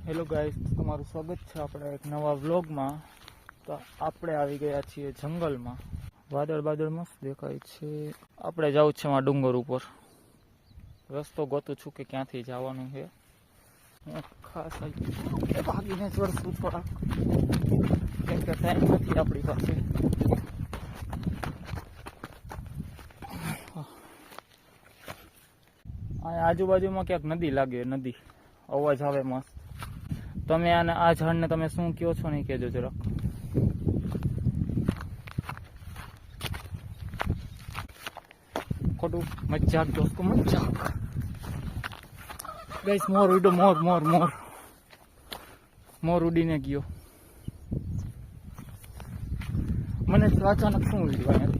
Hello guys, તમારું સ્વાગત છે આપણે એક નવા વ્લોગમાં. તો આપણે આવી ગયા છીએ જંગલમાં. વાદળ મસ્ત દેખાય છે. આપણે જવું છે આ ડુંગર ઉપર. રસ્તો ગોતું છું કે ક્યાંથી જવાનું છે. ખાસ ભાગીને ચડશું થોડા, કેમ કે ટાઈમ નથી આપણી પાસે. આજુબાજુમાં ક્યાંક નદી લાગે, નદી અવાજ આવે મસ્ત. તમે આને આ ઝાડને તમે શું કહો છો નહીં કહેજો જરાક. ખોટું મજાક દોસ્તો, મજાક. ગાઈસ, મોર ઉડ્યો, મોર ઉડીને ગયો. મને તો અચાનક શું ઉડ્યું